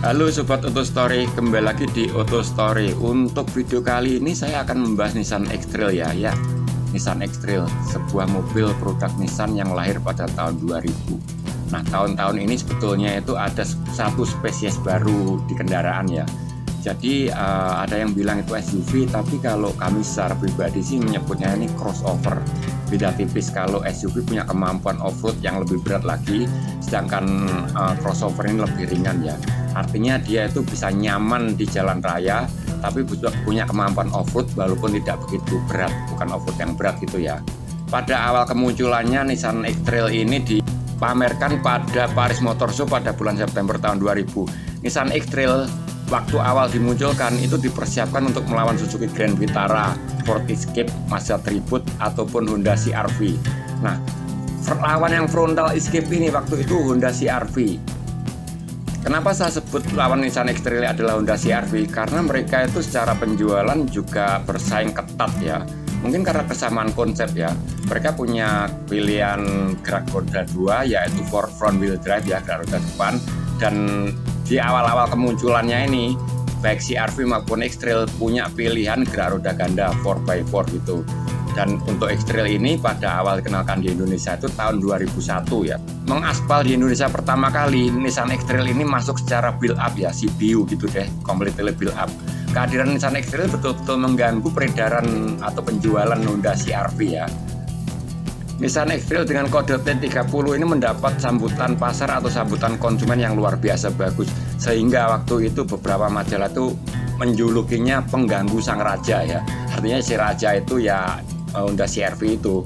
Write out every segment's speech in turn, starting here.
Halo Sobat Auto Story, kembali lagi di Auto Story. Untuk video kali ini saya akan membahas Nissan X-Trail ya. Nissan X-Trail, sebuah mobil produk Nissan yang lahir pada tahun 2000. Nah, tahun-tahun ini sebetulnya itu ada satu spesies baru di kendaraan ya. Jadi ada yang bilang itu SUV, tapi kalau kami secara pribadi sih menyebutnya ini crossover. Beda tipis, kalau SUV punya kemampuan off-road yang lebih berat lagi, sedangkan crossover ini lebih ringan ya. Artinya dia itu bisa nyaman di jalan raya, tapi punya kemampuan off-road walaupun tidak begitu berat, bukan off-road yang berat gitu ya. Pada awal kemunculannya Nissan X-Trail ini dipamerkan pada Paris Motor Show pada bulan September tahun 2000. Nissan X-Trail waktu awal dimunculkan itu dipersiapkan untuk melawan Suzuki Grand Vitara, Ford Escape, Mazda Tribute, ataupun Honda CR-V. Nah, lawan yang frontal Escape ini waktu itu Honda CR-V. Kenapa saya sebut lawan Nissan X-Trail adalah Honda CR-V? Karena mereka itu secara penjualan juga bersaing ketat ya. Mungkin karena kesamaan konsep ya. Mereka punya pilihan gerak roda 2 yaitu front wheel drive ya, gerak roda depan. Dan di awal-awal kemunculannya ini baik CR-V maupun X-Trail punya pilihan gerak roda ganda 4x4 gitu. Dan untuk X-Trail ini pada awal dikenalkan di Indonesia itu tahun 2001 ya. Mengaspal di Indonesia pertama kali Nissan X-Trail ini masuk secara build up ya, CBU gitu deh, completely build up. Kehadiran Nissan X-Trail betul-betul mengganggu peredaran atau penjualan Honda CR-V ya. Nissan X-Trail dengan kode T30 ini mendapat sambutan pasar atau sambutan konsumen yang luar biasa bagus, sehingga waktu itu beberapa majalah itu menjulukinya pengganggu sang raja ya. Artinya si raja itu ya Honda CR-V itu.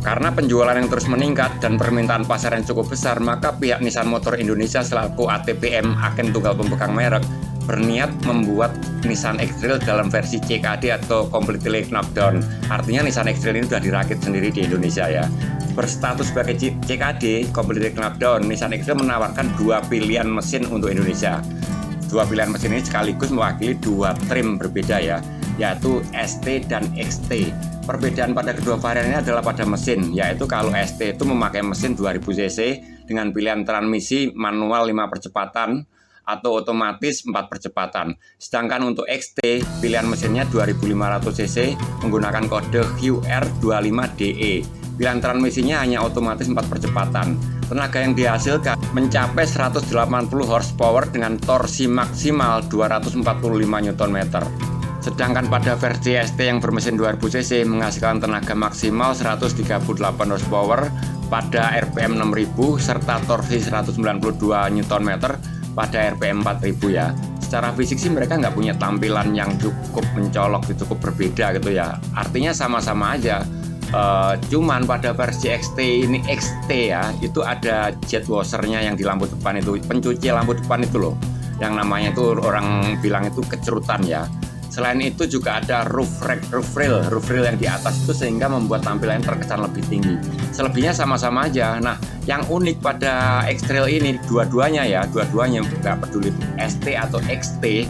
Karena penjualan yang terus meningkat dan permintaan pasar yang cukup besar, maka pihak Nissan Motor Indonesia selaku ATPM, agen tunggal pemegang merek, berniat membuat Nissan X-Trail dalam versi CKD atau Completely Knockdown. Artinya Nissan X-Trail ini sudah dirakit sendiri di Indonesia ya. Berstatus sebagai CKD, Completely Knockdown, Nissan X-Trail menawarkan dua pilihan mesin untuk Indonesia. Dua pilihan mesin ini sekaligus mewakili dua trim berbeda ya, yaitu ST dan XT. Perbedaan pada kedua varian ini adalah pada mesin, yaitu kalau ST itu memakai mesin 2000 cc dengan pilihan transmisi manual 5 percepatan atau otomatis 4 percepatan. Sedangkan untuk XT, pilihan mesinnya 2500 cc menggunakan kode QR25DE. Pilihan transmisinya hanya otomatis 4 percepatan. Tenaga yang dihasilkan mencapai 180 horsepower dengan torsi maksimal 245 Nm. Sedangkan pada versi ST yang bermesin 2000 cc menghasilkan tenaga maksimal 138 horsepower pada RPM 6000 serta torsi 192 Nm pada RPM 4000 ya. Secara fisik sih mereka nggak punya tampilan yang cukup mencolok, cukup berbeda gitu ya. Artinya sama-sama aja. Cuman pada versi XT ya, itu ada jet washernya yang di lampu depan itu, pencuci lampu depan itu loh, yang namanya itu orang bilang itu kecerutan ya. Selain itu juga ada roof rail yang di atas itu sehingga membuat tampilannya terkesan lebih tinggi. Selebihnya sama-sama aja. Nah, yang unik pada X-Trail ini dua-duanya nggak peduli ST atau XT,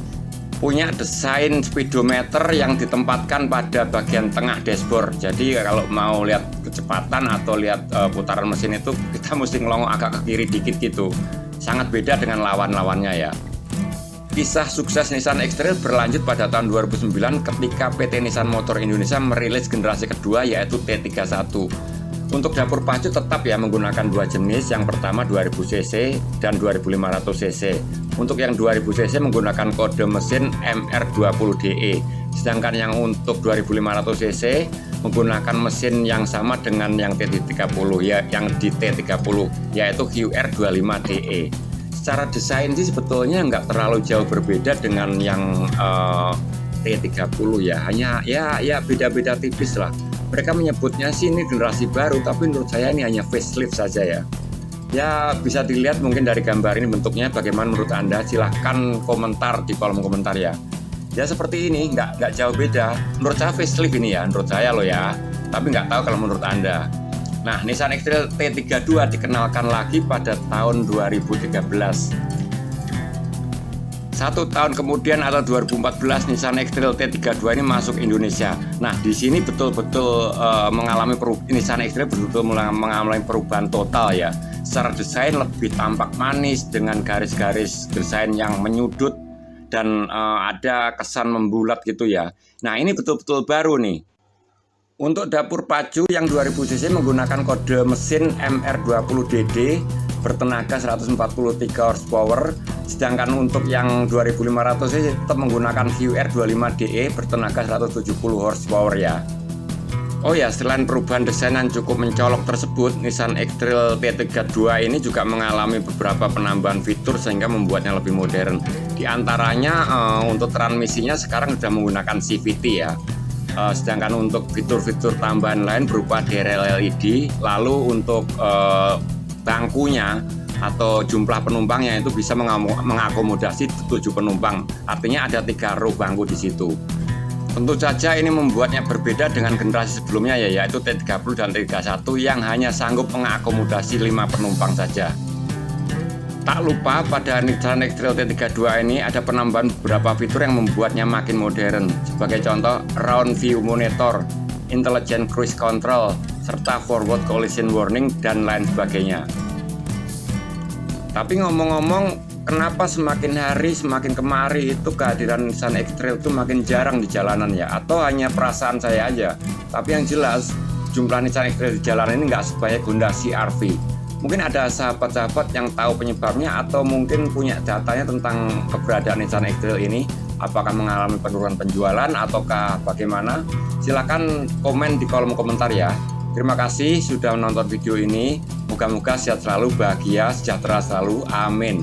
punya desain speedometer yang ditempatkan pada bagian tengah dashboard. Jadi kalau mau lihat kecepatan atau lihat putaran mesin itu kita mesti ngelongok agak ke kiri dikit gitu. Sangat beda dengan lawan-lawannya ya. Kisah sukses Nissan X-Trail berlanjut pada tahun 2009 ketika PT Nissan Motor Indonesia merilis generasi kedua yaitu T31. Untuk dapur pacu tetap ya menggunakan dua jenis, yang pertama 2000 cc dan 2500 cc. Untuk yang 2000 cc menggunakan kode mesin MR20DE, sedangkan yang untuk 2500 cc menggunakan mesin yang sama dengan yang T30 ya, yang di T30 yaitu QR25DE. Secara desain sih sebetulnya nggak terlalu jauh berbeda dengan yang T30 ya, hanya ya beda-beda tipis lah. Mereka menyebutnya sih ini generasi baru, tapi menurut saya ini hanya facelift saja ya. Ya bisa dilihat mungkin dari gambar ini bentuknya bagaimana menurut Anda, silahkan komentar di kolom komentar ya. Ya seperti ini, nggak jauh beda. Menurut saya facelift ini ya, menurut saya loh ya, tapi nggak tahu kalau menurut Anda. Nah, Nissan X-Trail T32 dikenalkan lagi pada tahun 2013. Satu tahun kemudian atau 2014 Nissan X-Trail T32 ini masuk Indonesia. Nah, di sini betul-betul mengalami Nissan X-Trail betul-betul mengalami perubahan total ya. secara desain lebih tampak manis dengan garis-garis desain yang menyudut dan ada kesan membulat gitu ya. Nah, ini betul-betul baru nih. Untuk dapur pacu yang 2000 cc menggunakan kode mesin MR20DD bertenaga 143 horsepower, sedangkan untuk yang 2500 cc tetap menggunakan VR25DE bertenaga 170 horsepower ya. Oh ya, selain perubahan desain yang cukup mencolok tersebut, Nissan X-Trail T32 ini juga mengalami beberapa penambahan fitur sehingga membuatnya lebih modern. Di antaranya untuk transmisinya sekarang sudah menggunakan CVT ya. Sedangkan untuk fitur-fitur tambahan lain berupa DRL LED, lalu untuk bangkunya atau jumlah penumpangnya itu bisa mengakomodasi 7 penumpang. Artinya ada 3 row bangku di situ. Tentu saja ini membuatnya berbeda dengan generasi sebelumnya ya, yaitu T30 dan T31 yang hanya sanggup mengakomodasi 5 penumpang saja. Tak lupa pada Nissan X-Trail T32 ini ada penambahan beberapa fitur yang membuatnya makin modern. Sebagai contoh, Round View Monitor, Intelligent Cruise Control, serta Forward Collision Warning dan lain sebagainya. Tapi ngomong-ngomong, kenapa semakin hari semakin kemari itu kehadiran Nissan X-Trail itu makin jarang di jalanan ya? Atau hanya perasaan saya aja? Tapi yang jelas jumlah Nissan X-Trail di jalanan ini nggak sebanyak Honda CR-V. Mungkin ada sahabat-sahabat yang tahu penyebabnya atau mungkin punya datanya tentang keberadaan Nissan X-Trail ini. Apakah mengalami penurunan penjualan ataukah bagaimana? Silahkan komen di kolom komentar ya. Terima kasih sudah menonton video ini. Moga-moga sehat selalu, bahagia, sejahtera selalu. Amin.